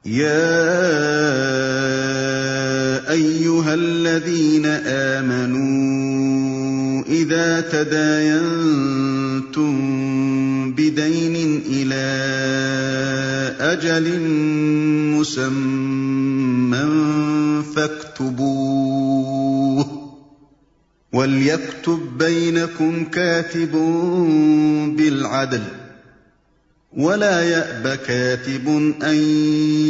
يا أيها الذين آمنوا إذا تداينتم بدين إلى أجل مسمى فاكتبوه وليكتب بينكم كاتب بالعدل ولا يأب كاتب أن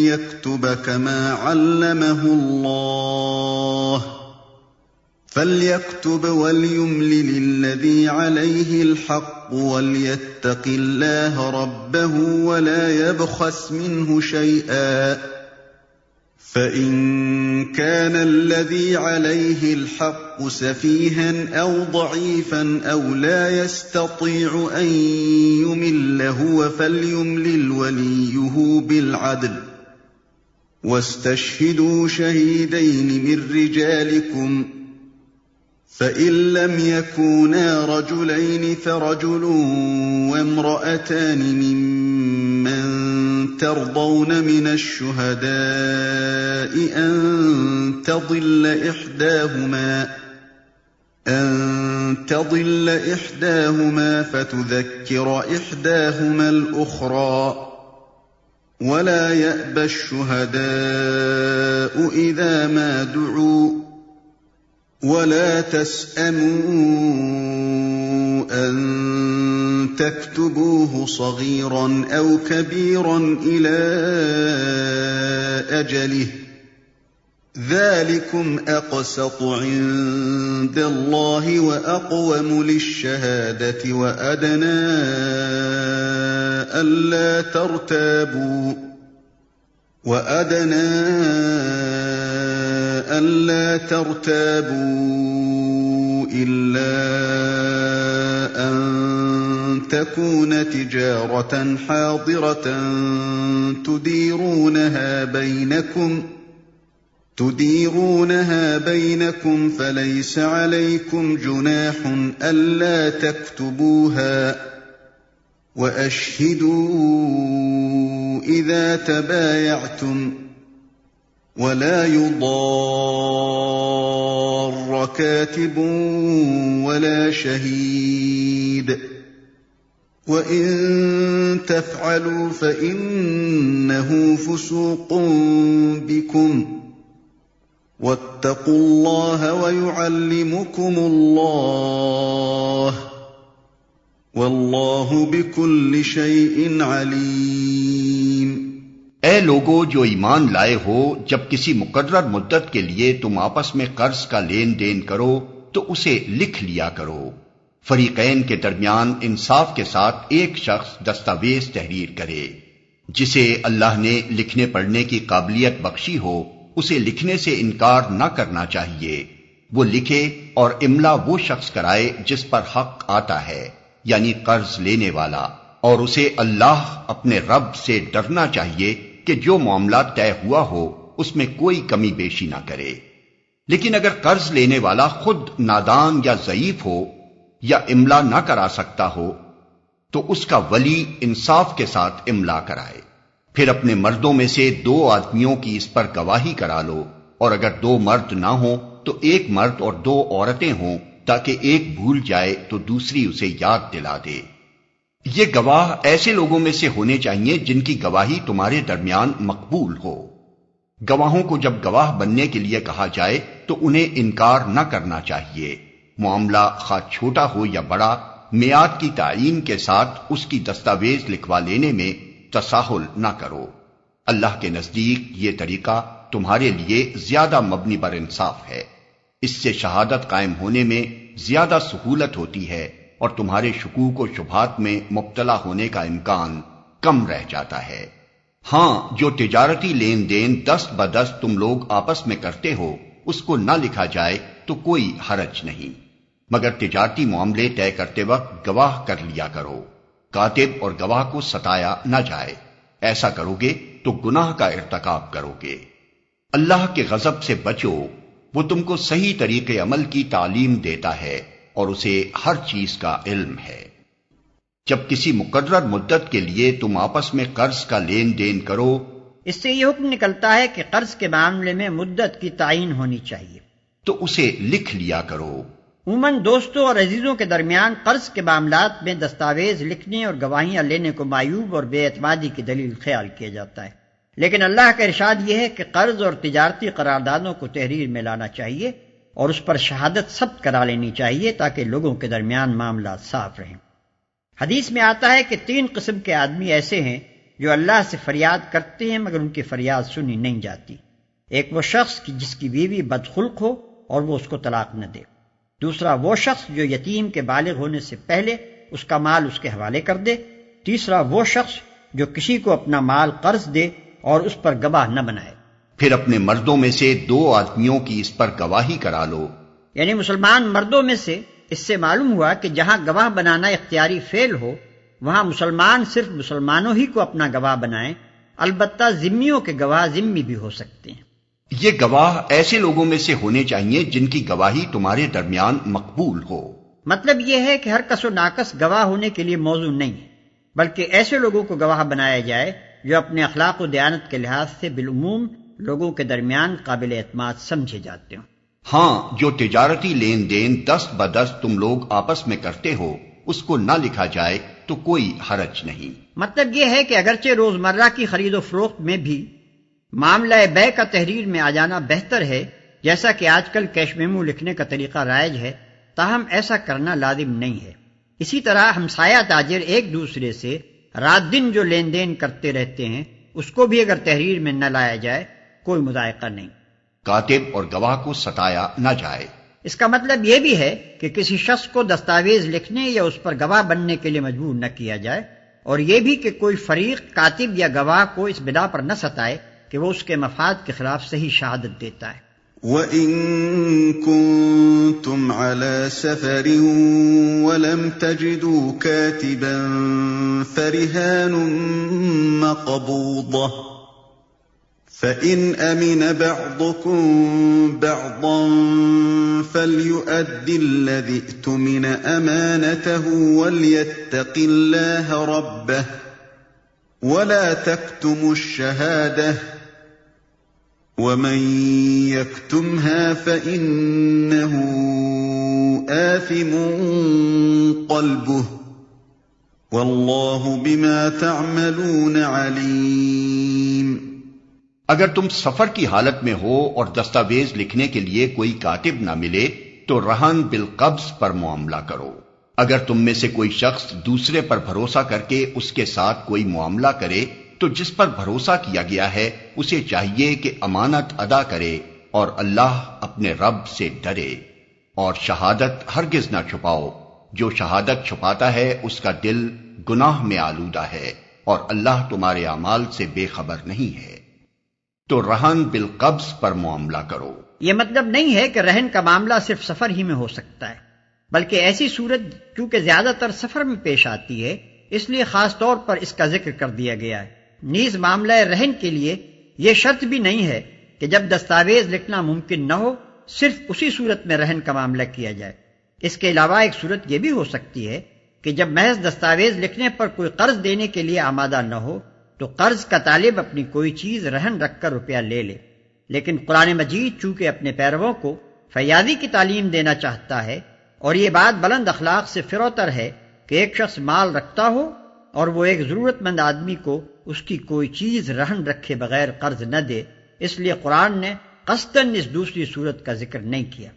يكتب كما علمه الله فليكتب وليملل الذي عليه الحق وليتق الله ربه ولا يبخس منه شيئا فإن كان الذي عليه الحق سفيها أو ضعيفا أو لا يستطيع أن يمل هو فليملل وليه بالعدل واستشهدوا شهيدين من رجالكم فإن لم يكونا رجلين فرجل وامرأتان ممن ترضون من الشهداء أن تضل إحداهما فتذكر إحداهما الأخرى ولا يأبى الشهداء إذا ما دعوا ولا تسأموا أن تكتبوه صغيرا أو كبيرا إلى أجله ذلكم أقسط عند الله وأقوم للشهادة وأدنى ألا ترتابوا إلا أن تكون تجارة حاضرة تديرونها بينكم فليس عليكم جناح ألا تكتبوها وأشهدوا إذا تبايعتم ولا يضار كاتب ولا شهيد وإن تفعلوا فإنه فسوق بكم واتقوا الله ويعلمكم الله واللہ بکل شیء علیم۔ اے لوگو جو ایمان لائے ہو، جب کسی مقرر مدت کے لیے تم آپس میں قرض کا لین دین کرو تو اسے لکھ لیا کرو۔ فریقین کے درمیان انصاف کے ساتھ ایک شخص دستاویز تحریر کرے۔ جسے اللہ نے لکھنے پڑھنے کی قابلیت بخشی ہو اسے لکھنے سے انکار نہ کرنا چاہیے۔ وہ لکھے اور املا وہ شخص کرائے جس پر حق آتا ہے، یعنی قرض لینے والا، اور اسے اللہ اپنے رب سے ڈرنا چاہیے کہ جو معاملہ طے ہوا ہو اس میں کوئی کمی بیشی نہ کرے۔ لیکن اگر قرض لینے والا خود نادان یا ضعیف ہو یا املا نہ کرا سکتا ہو تو اس کا ولی انصاف کے ساتھ املا کرائے۔ پھر اپنے مردوں میں سے 2 آدمیوں کی اس پر گواہی کرا لو، اور اگر 2 مرد نہ ہوں تو 1 مرد اور 2 عورتیں ہوں، تاکہ ایک بھول جائے تو دوسری اسے یاد دلا دے۔ یہ گواہ ایسے لوگوں میں سے ہونے چاہیے جن کی گواہی تمہارے درمیان مقبول ہو۔ گواہوں کو جب گواہ بننے کے لیے کہا جائے تو انہیں انکار نہ کرنا چاہیے۔ معاملہ خواہ چھوٹا ہو یا بڑا، میعاد کی تعیین کے ساتھ اس کی دستاویز لکھوا لینے میں تساہل نہ کرو۔ اللہ کے نزدیک یہ طریقہ تمہارے لیے زیادہ مبنی پر انصاف ہے۔ اس سے شہادت قائم ہونے میں زیادہ سہولت ہوتی ہے اور تمہارے شکوک و شبہات میں مبتلا ہونے کا امکان کم رہ جاتا ہے۔ ہاں، جو تجارتی لین دین دست بدست تم لوگ آپس میں کرتے ہو اس کو نہ لکھا جائے تو کوئی حرج نہیں، مگر تجارتی معاملے طے کرتے وقت گواہ کر لیا کرو۔ کاتب اور گواہ کو ستایا نہ جائے، ایسا کرو گے تو گناہ کا ارتکاب کرو گے۔ اللہ کے غضب سے بچو، وہ تم کو صحیح طریقے عمل کی تعلیم دیتا ہے اور اسے ہر چیز کا علم ہے۔ جب کسی مقرر مدت کے لیے تم آپس میں قرض کا لین دین کرو، اس سے یہ حکم نکلتا ہے کہ قرض کے معاملے میں مدت کی تعین ہونی چاہیے، تو اسے لکھ لیا کرو۔ عموماً دوستوں اور عزیزوں کے درمیان قرض کے معاملات میں دستاویز لکھنے اور گواہیاں لینے کو معیوب اور بے اعتمادی کی دلیل خیال کیا جاتا ہے، لیکن اللہ کا ارشاد یہ ہے کہ قرض اور تجارتی قراردادوں کو تحریر میں لانا چاہیے اور اس پر شہادت ثبت کرا لینی چاہیے تاکہ لوگوں کے درمیان معاملات صاف رہیں۔ حدیث میں آتا ہے کہ 3 قسم کے آدمی ایسے ہیں جو اللہ سے فریاد کرتے ہیں مگر ان کی فریاد سنی نہیں جاتی۔ ایک وہ شخص جس کی بیوی بدخلق ہو اور وہ اس کو طلاق نہ دے، دوسرا وہ شخص جو یتیم کے بالغ ہونے سے پہلے اس کا مال اس کے حوالے کر دے، تیسرا وہ شخص جو کسی کو اپنا مال قرض دے اور اس پر گواہ نہ بنائے۔ پھر اپنے مردوں میں سے 2 آدمیوں کی اس پر گواہی کرا لو۔ یعنی مسلمان مردوں میں سے اس سے معلوم ہوا کہ جہاں گواہ بنانا اختیاری فعل ہو وہاں مسلمان صرف مسلمانوں ہی کو اپنا گواہ بنائیں، البتہ ذمیوں کے گواہ ذمی بھی ہو سکتے ہیں۔ یہ گواہ ایسے لوگوں میں سے ہونے چاہیے جن کی گواہی تمہارے درمیان مقبول ہو۔ مطلب یہ ہے کہ ہر کس و ناقص گواہ ہونے کے لیے موضوع نہیں ہے، بلکہ ایسے لوگوں کو گواہ بنایا جائے جو اپنے اخلاق و دیانت کے لحاظ سے بالعموم لوگوں کے درمیان قابل اعتماد سمجھے جاتے ہوں۔ ہاں، جو تجارتی لین دین دست بدست تم لوگ آپس میں کرتے ہو اس کو نہ لکھا جائے تو کوئی حرج نہیں۔ مطلب یہ ہے کہ اگرچہ روزمرہ کی خرید و فروخت میں بھی معاملہ بے کا تحریر میں آ جانا بہتر ہے، جیسا کہ آج کل کیش میمو لکھنے کا طریقہ رائج ہے، تاہم ایسا کرنا لازم نہیں ہے۔ اسی طرح ہمسایہ تاجر ایک دوسرے سے رات دن جو لین دین کرتے رہتے ہیں اس کو بھی اگر تحریر میں نہ لایا جائے کوئی مذائقہ نہیں۔ کاتب اور گواہ کو ستایا نہ جائے۔ اس کا مطلب یہ بھی ہے کہ کسی شخص کو دستاویز لکھنے یا اس پر گواہ بننے کے لیے مجبور نہ کیا جائے، اور یہ بھی کہ کوئی فریق کاتب یا گواہ کو اس بنا پر نہ ستائے کہ وہ اس کے مفاد کے خلاف صحیح شہادت دیتا ہے۔ وَإِن كُنتُمْ عَلَى سَفَرٍ وَلَمْ تَجِدُوا كَاتِبًا فَرِهَانٌ مَّقْبُوضَةٌ فَإِنْ أَمِنَ بَعْضُكُمْ بَعْضًا فَلْيُؤَدِّ الَّذِي اؤْتُمِنَ أَمَانَتَهُ وَلْيَتَّقِ اللَّهَ رَبَّهُ وَلَا تَكْتُمُوا الشَّهَادَةَ وَمَن يَكْتُمْهَا فَإِنَّهُ آثِمٌ قَلْبُهُ وَاللَّهُ بِمَا تَعْمَلُونَ عَلِيمٌ۔ اگر تم سفر کی حالت میں ہو اور دستاویز لکھنے کے لیے کوئی کاتب نہ ملے تو رہن بالقبض پر معاملہ کرو۔ اگر تم میں سے کوئی شخص دوسرے پر بھروسہ کر کے اس کے ساتھ کوئی معاملہ کرے تو جس پر بھروسہ کیا گیا ہے اسے چاہیے کہ امانت ادا کرے اور اللہ اپنے رب سے ڈرے، اور شہادت ہرگز نہ چھپاؤ۔ جو شہادت چھپاتا ہے اس کا دل گناہ میں آلودہ ہے اور اللہ تمہارے اعمال سے بے خبر نہیں ہے۔ تو رہن بالقبض پر معاملہ کرو۔ یہ مطلب نہیں ہے کہ رہن کا معاملہ صرف سفر ہی میں ہو سکتا ہے، بلکہ ایسی صورت چونکہ زیادہ تر سفر میں پیش آتی ہے اس لیے خاص طور پر اس کا ذکر کر دیا گیا ہے۔ نیز معاملہ رہن کے لیے یہ شرط بھی نہیں ہے کہ جب دستاویز لکھنا ممکن نہ ہو صرف اسی صورت میں رہن کا معاملہ کیا جائے۔ اس کے علاوہ ایک صورت یہ بھی ہو سکتی ہے کہ جب محض دستاویز لکھنے پر کوئی قرض دینے کے لیے آمادہ نہ ہو تو قرض کا طالب اپنی کوئی چیز رہن رکھ کر روپیہ لے لے، لیکن قرآن مجید چونکہ اپنے پیرووں کو فیاضی کی تعلیم دینا چاہتا ہے اور یہ بات بلند اخلاق سے فروتر ہے کہ ایک شخص مال رکھتا ہو اور وہ ایک ضرورت مند آدمی کو اس کی کوئی چیز رہن رکھے بغیر قرض نہ دے، اس لیے قرآن نے قصداً اس دوسری صورت کا ذکر نہیں کیا۔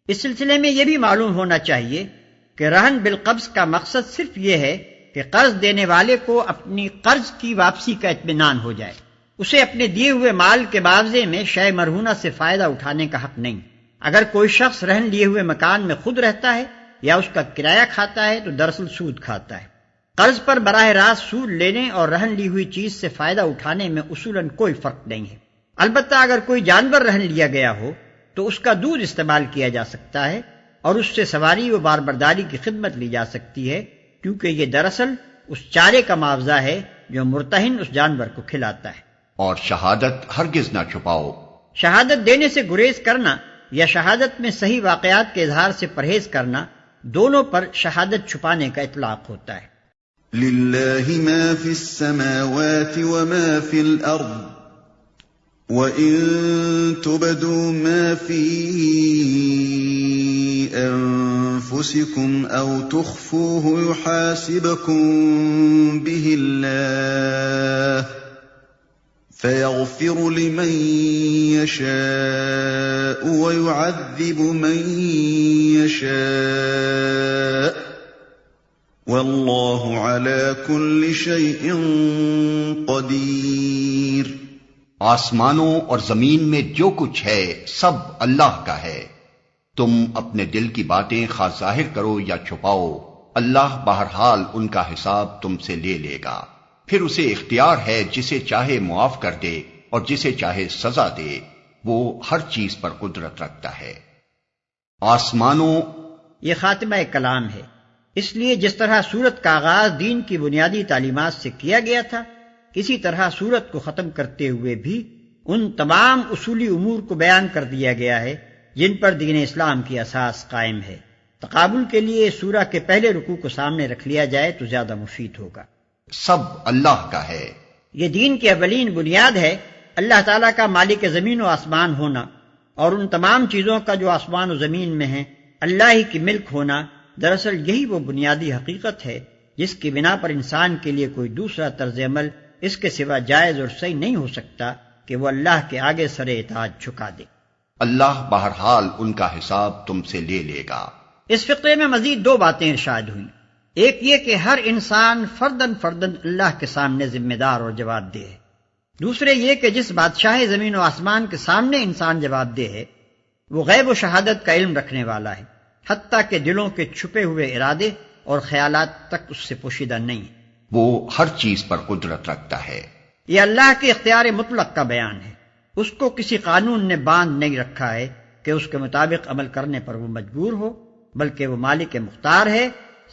اس سلسلے میں یہ بھی معلوم ہونا چاہیے کہ رہن بالقبض کا مقصد صرف یہ ہے کہ قرض دینے والے کو اپنی قرض کی واپسی کا اطمینان ہو جائے، اسے اپنے دیے ہوئے مال کے معاوضے میں شے مرہونہ سے فائدہ اٹھانے کا حق نہیں۔ اگر کوئی شخص رہن لیے ہوئے مکان میں خود رہتا ہے یا اس کا کرایہ کھاتا ہے تو دراصل سود کھاتا ہے۔ قرض پر براہ راست سود لینے اور رہن لی ہوئی چیز سے فائدہ اٹھانے میں اصولاً کوئی فرق نہیں ہے۔ البتہ اگر کوئی جانور رہن لیا گیا ہو تو اس کا دودھ استعمال کیا جا سکتا ہے اور اس سے سواری و باربرداری کی خدمت لی جا سکتی ہے، کیونکہ یہ دراصل اس چارے کا معاوضہ ہے جو مرتہن اس جانور کو کھلاتا ہے۔ اور شہادت ہرگز نہ چھپاؤ۔ شہادت دینے سے گریز کرنا یا شہادت میں صحیح واقعات کے اظہار سے پرہیز کرنا، دونوں پر شہادت چھپانے کا اطلاق ہوتا ہے۔ لِلَّهِ مَا فِي السَّمَاوَاتِ وَمَا فِي الْأَرْضِ وَإِن تُبْدُوا مَا فِي أَنفُسِكُمْ أَوْ تُخْفُوهُ يُحَاسِبْكُم بِهِ اللَّهُ فَيَغْفِرُ لِمَن يَشَاءُ وَيُعَذِّبُ مَن يَشَاءُ وَاللَّهُ عَلَى كُلِّ شَيْءٍ قَدِيرٌ۔ آسمانوں اور زمین میں جو کچھ ہے سب اللہ کا ہے۔ تم اپنے دل کی باتیں خواہ ظاہر کرو یا چھپاؤ، اللہ بہرحال ان کا حساب تم سے لے لے گا۔ پھر اسے اختیار ہے جسے چاہے معاف کر دے اور جسے چاہے سزا دے، وہ ہر چیز پر قدرت رکھتا ہے۔ آسمانوں، یہ خاتمہ کلام ہے، اس لیے جس طرح سورت کا آغاز دین کی بنیادی تعلیمات سے کیا گیا تھا، اسی طرح سورت کو ختم کرتے ہوئے بھی ان تمام اصولی امور کو بیان کر دیا گیا ہے جن پر دین اسلام کی اساس قائم ہے۔ تقابل کے لیے سورہ کے پہلے رکوع کو سامنے رکھ لیا جائے تو زیادہ مفید ہوگا۔ سب اللہ کا ہے۔ یہ دین کی اولین بنیاد ہے اللہ تعالیٰ کا مالک زمین و آسمان ہونا، اور ان تمام چیزوں کا جو آسمان و زمین میں ہیں اللہ ہی کی ملک ہونا۔ دراصل یہی وہ بنیادی حقیقت ہے جس کی بنا پر انسان کے لیے کوئی دوسرا طرز عمل اس کے سوا جائز اور صحیح نہیں ہو سکتا کہ وہ اللہ کے آگے سر اطاعت جھکا دے۔ اللہ بہرحال ان کا حساب تم سے لے لے گا۔ اس فقرے میں مزید دو باتیں ارشاد ہوئیں، ایک یہ کہ ہر انسان فردن اللہ کے سامنے ذمہ دار اور جواب دہ ہے، دوسرے یہ کہ جس بادشاہ زمین و آسمان کے سامنے انسان جواب دہ ہے وہ غیب و شہادت کا علم رکھنے والا ہے، حتیٰ کہ دلوں کے چھپے ہوئے ارادے اور خیالات تک اس سے پوشیدہ نہیں ہے۔ وہ ہر چیز پر قدرت رکھتا ہے۔ یہ اللہ کے اختیار مطلق کا بیان ہے، اس کو کسی قانون نے باندھ نہیں رکھا ہے کہ اس کے مطابق عمل کرنے پر وہ مجبور ہو، بلکہ وہ مالک مختار ہے،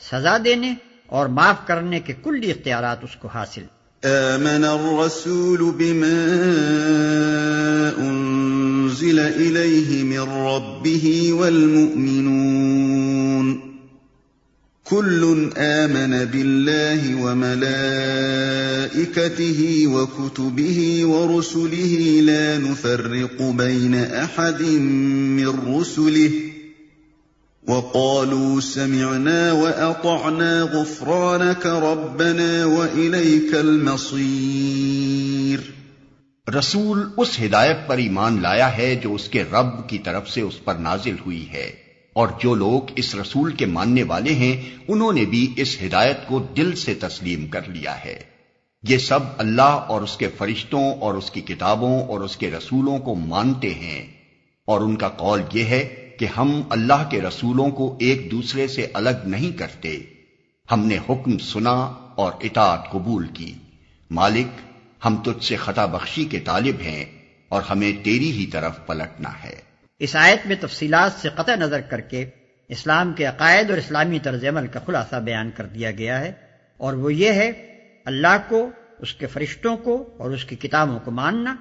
سزا دینے اور معاف کرنے کے کلی اختیارات اس کو حاصل۔ آمن الرسول بما انزل الیہ من ربہ والمؤمنون كل آمن بالله وملائكته وكتبه ورسله لا نفرق بين أحد من رسله وقالوا سمعنا وأطعنا غفرانك ربنا وإليك المصير۔ رسول اس ہدایت پر ایمان لایا ہے جو اس کے رب کی طرف سے اس پر نازل ہوئی ہے، اور جو لوگ اس رسول کے ماننے والے ہیں انہوں نے بھی اس ہدایت کو دل سے تسلیم کر لیا ہے۔ یہ سب اللہ اور اس کے فرشتوں اور اس کی کتابوں اور اس کے رسولوں کو مانتے ہیں، اور ان کا قول یہ ہے کہ ہم اللہ کے رسولوں کو ایک دوسرے سے الگ نہیں کرتے، ہم نے حکم سنا اور اطاعت قبول کی۔ مالک، ہم تجھ سے خطا بخشی کے طالب ہیں اور ہمیں تیری ہی طرف پلٹنا ہے۔ اس آیت میں تفصیلات سے قطع نظر کر کے اسلام کے عقائد اور اسلامی طرز عمل کا خلاصہ بیان کر دیا گیا ہے، اور وہ یہ ہے اللہ کو، اس کے فرشتوں کو اور اس کی کتابوں کو ماننا،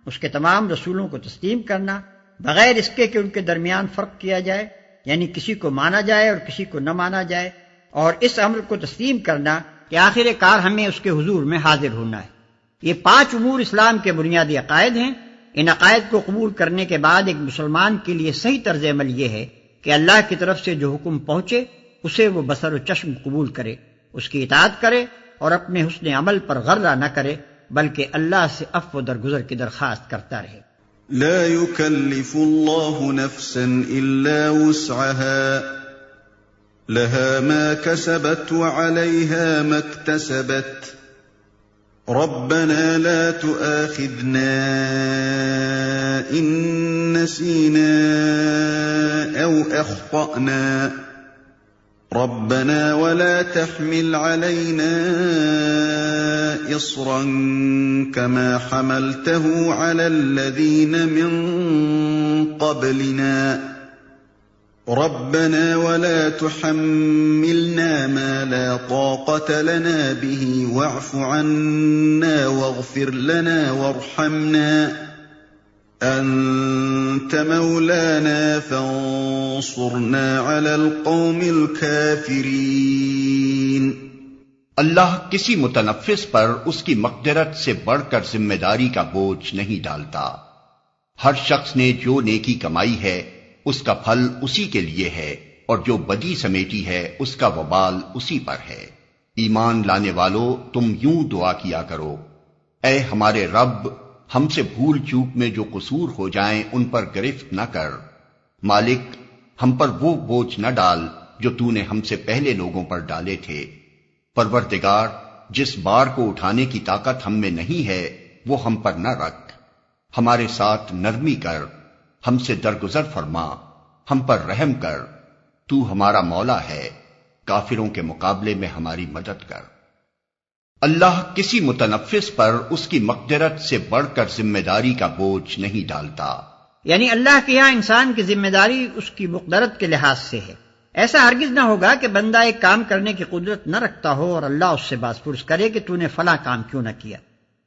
اس کے تمام رسولوں کو تسلیم کرنا بغیر اس کے کہ ان کے درمیان فرق کیا جائے، یعنی کسی کو مانا جائے اور کسی کو نہ مانا جائے، اور اس امر کو تسلیم کرنا کہ آخر کار ہمیں اس کے حضور میں حاضر ہونا ہے۔ یہ 5 امور اسلام کے بنیادی عقائد ہیں۔ ان عقائد کو قبول کرنے کے بعد ایک مسلمان کے لیے صحیح طرز عمل یہ ہے کہ اللہ کی طرف سے جو حکم پہنچے اسے وہ بصر و چشم قبول کرے، اس کی اطاعت کرے اور اپنے حسن عمل پر غرہ نہ کرے، بلکہ اللہ سے عفو درگزر کی درخواست کرتا رہے۔ لا يكلف الله نفسا الا وسعها لها ما كسبت وعليها ما اكتسبت ربنا لا تؤاخذنا إن نسينا أو أخطأنا ربنا ولا تحمل علينا إصرا كما حملته على الذين من قبلنا ربنا ولا تحملنا ما لا طاقة لنا به واعف عنا واغفر لنا وارحمنا أنت مولانا فانصرنا على القوم الكافرين۔ اللہ کسی متنفس پر اس کی مقدرت سے بڑھ کر ذمہ داری کا بوجھ نہیں ڈالتا، ہر شخص نے جو نیکی کمائی ہے اس کا پھل اسی کے لیے ہے، اور جو بدی سمیٹی ہے اس کا وبال اسی پر ہے۔ ایمان لانے والو تم یوں دعا کیا کرو، اے ہمارے رب، ہم سے بھول چوک میں جو قصور ہو جائیں ان پر گرفت نہ کر۔ مالک، ہم پر وہ بوجھ نہ ڈال جو تو نے ہم سے پہلے لوگوں پر ڈالے تھے۔ پروردگار، جس بار کو اٹھانے کی طاقت ہم میں نہیں ہے وہ ہم پر نہ رکھ، ہمارے ساتھ نرمی کر، ہم سے درگزر فرما، ہم پر رحم کر، تو ہمارا مولا ہے، کافروں کے مقابلے میں ہماری مدد کر۔ اللہ کسی متنفس پر اس کی مقدرت سے بڑھ کر ذمہ داری کا بوجھ نہیں ڈالتا۔ یعنی اللہ کے یہاں انسان کی ذمہ داری اس کی مقدرت کے لحاظ سے ہے۔ ایسا ہرگز نہ ہوگا کہ بندہ ایک کام کرنے کی قدرت نہ رکھتا ہو اور اللہ اس سے باز پرس کرے کہ تو نے فلاں کام کیوں نہ کیا،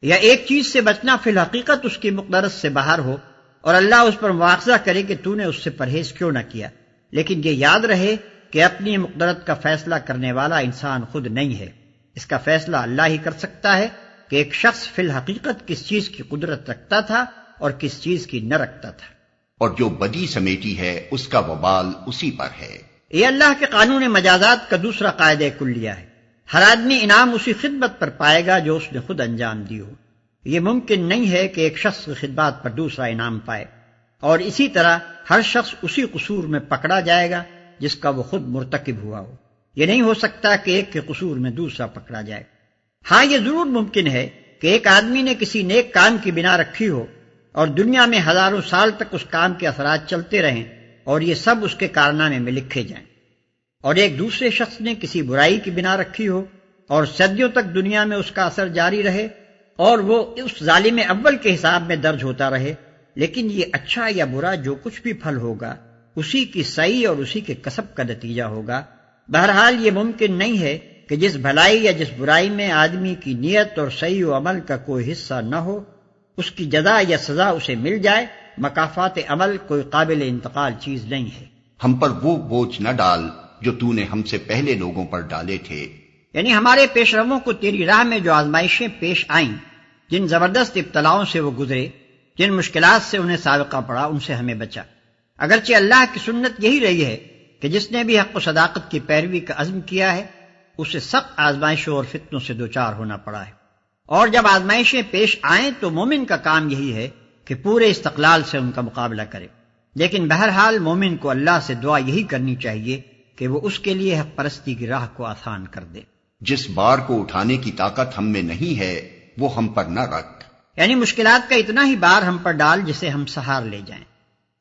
یا ایک چیز سے بچنا فی الحقیقت اس کی مقدرت سے باہر ہو اور اللہ اس پر مواخذہ کرے کہ تو نے اس سے پرہیز کیوں نہ کیا۔ لیکن یہ یاد رہے کہ اپنی مقدرت کا فیصلہ کرنے والا انسان خود نہیں ہے، اس کا فیصلہ اللہ ہی کر سکتا ہے کہ ایک شخص فی الحقیقت کس چیز کی قدرت رکھتا تھا اور کس چیز کی نہ رکھتا تھا۔ اور جو بدی سمیٹی ہے اس کا وبال اسی پر ہے۔ یہ اللہ کے قانون مجازات کا دوسرا قاعدہ کلیہ ہے۔ ہر آدمی انعام اسی خدمت پر پائے گا جو اس نے خود انجام دی ہو۔ یہ ممکن نہیں ہے کہ ایک شخص کی خدمات پر دوسرا انعام پائے، اور اسی طرح ہر شخص اسی قصور میں پکڑا جائے گا جس کا وہ خود مرتکب ہوا ہو۔ یہ نہیں ہو سکتا کہ ایک کے قصور میں دوسرا پکڑا جائے۔ ہاں، یہ ضرور ممکن ہے کہ ایک آدمی نے کسی نیک کام کی بنا رکھی ہو اور دنیا میں ہزاروں سال تک اس کام کے اثرات چلتے رہیں اور یہ سب اس کے کارنامے میں لکھے جائیں، اور ایک دوسرے شخص نے کسی برائی کی بنا رکھی ہو اور صدیوں تک دنیا میں اس کا اثر جاری رہے اور وہ اس ظالم اول کے حساب میں درج ہوتا رہے، لیکن یہ اچھا یا برا جو کچھ بھی پھل ہوگا اسی کی سعی اور اسی کے کسب کا نتیجہ ہوگا۔ بہرحال یہ ممکن نہیں ہے کہ جس بھلائی یا جس برائی میں آدمی کی نیت اور سعی و عمل کا کوئی حصہ نہ ہو اس کی جزا یا سزا اسے مل جائے۔ مکافات عمل کوئی قابل انتقال چیز نہیں ہے۔ ہم پر وہ بوجھ نہ ڈال جو تو نے ہم سے پہلے لوگوں پر ڈالے تھے۔ یعنی ہمارے پیش رووں کو تیری راہ میں جو آزمائشیں پیش آئیں، جن زبردست ابتلاؤں سے وہ گزرے، جن مشکلات سے انہیں سابقہ پڑا، ان سے ہمیں بچا۔ اگرچہ اللہ کی سنت یہی رہی ہے کہ جس نے بھی حق و صداقت کی پیروی کا عزم کیا ہے اسے سخت آزمائشوں اور فتنوں سے دوچار ہونا پڑا ہے، اور جب آزمائشیں پیش آئیں تو مومن کا کام یہی ہے کہ پورے استقلال سے ان کا مقابلہ کرے۔ لیکن بہرحال مومن کو اللہ سے دعا یہی کرنی چاہیے کہ وہ اس کے لیے حق پرستی کی راہ کو آسان کر دے۔ جس بار کو اٹھانے کی طاقت ہم میں نہیں ہے وہ ہم پر نہ رکھ۔ یعنی مشکلات کا اتنا ہی بار ہم پر ڈال جسے ہم سہار لے جائیں،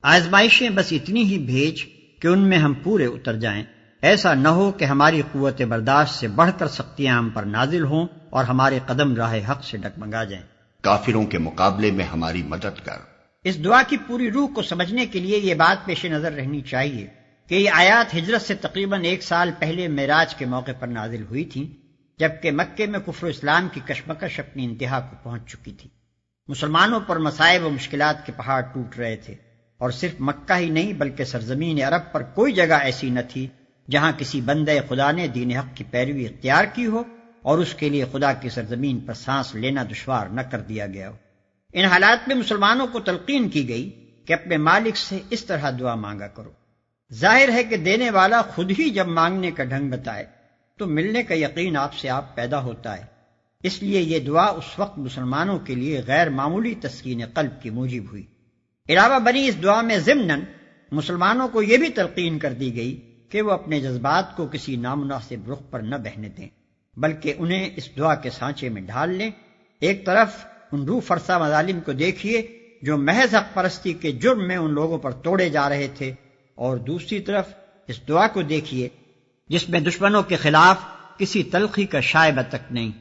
آزمائشیں بس اتنی ہی بھیج کہ ان میں ہم پورے اتر جائیں۔ ایسا نہ ہو کہ ہماری قوت برداشت سے بڑھ کر سختیاں ہم پر نازل ہوں اور ہمارے قدم راہ حق سے ڈگمگا جائیں۔ کافروں کے مقابلے میں ہماری مدد کر۔ اس دعا کی پوری روح کو سمجھنے کے لیے یہ بات پیش نظر رہنی چاہیے کہ یہ آیات ہجرت سے تقریباً 1 سال پہلے معراج کے موقع پر نازل ہوئی تھیں، جبکہ مکے میں کفر و اسلام کی کشمکش اپنی انتہا کو پہنچ چکی تھی۔ مسلمانوں پر مصائب و مشکلات کے پہاڑ ٹوٹ رہے تھے، اور صرف مکہ ہی نہیں بلکہ سرزمین عرب پر کوئی جگہ ایسی نہ تھی جہاں کسی بندہ خدا نے دین حق کی پیروی اختیار کی ہو اور اس کے لیے خدا کی سرزمین پر سانس لینا دشوار نہ کر دیا گیا ہو۔ ان حالات میں مسلمانوں کو تلقین کی گئی کہ اپنے مالک سے اس طرح دعا مانگا کرو۔ ظاہر ہے کہ دینے والا خود ہی جب مانگنے کا ڈھنگ بتائے تو ملنے کا یقین آپ سے آپ پیدا ہوتا ہے، اس لیے یہ دعا اس وقت مسلمانوں کے لیے غیر معمولی تسکین قلب کی موجب ہوئی۔ علاوہ بنی اس دعا میں ضمناً مسلمانوں کو یہ بھی تلقین کر دی گئی کہ وہ اپنے جذبات کو کسی نامناسب رخ پر نہ بہنے دیں، بلکہ انہیں اس دعا کے سانچے میں ڈھال لیں۔ ایک طرف ان روح فرسا مظالم کو دیکھیے جو محض حق پرستی کے جرم میں ان لوگوں پر توڑے جا رہے تھے، اور دوسری طرف اس دعا کو دیکھیے جس میں دشمنوں کے خلاف کسی تلخی کا شائبہ تک نہیں۔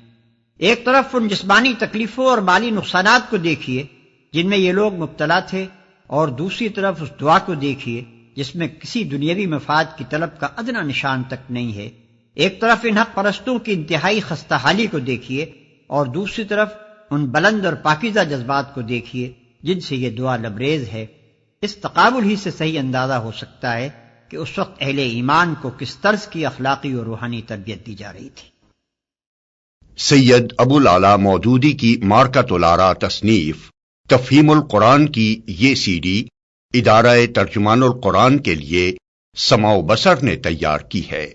ایک طرف ان جسمانی تکلیفوں اور مالی نقصانات کو دیکھیے جن میں یہ لوگ مبتلا تھے، اور دوسری طرف اس دعا کو دیکھیے جس میں کسی دنیاوی مفاد کی طلب کا ادنا نشان تک نہیں ہے۔ ایک طرف ان حق پرستوں کی انتہائی خستہ حالی کو دیکھیے، اور دوسری طرف ان بلند اور پاکیزہ جذبات کو دیکھیے جن سے یہ دعا لبریز ہے۔ اس تقابل ہی سے صحیح اندازہ ہو سکتا ہے کہ اس وقت اہل ایمان کو کس طرز کی اخلاقی اور روحانی تربیت دی جا رہی تھی۔ سید ابو العلا مودودی کی مارکۃ الآراء تصنیف تفہیم القرآن کی یہ سی ڈی ادارہ ترجمان القرآن کے لیے سماع و بصر نے تیار کی ہے۔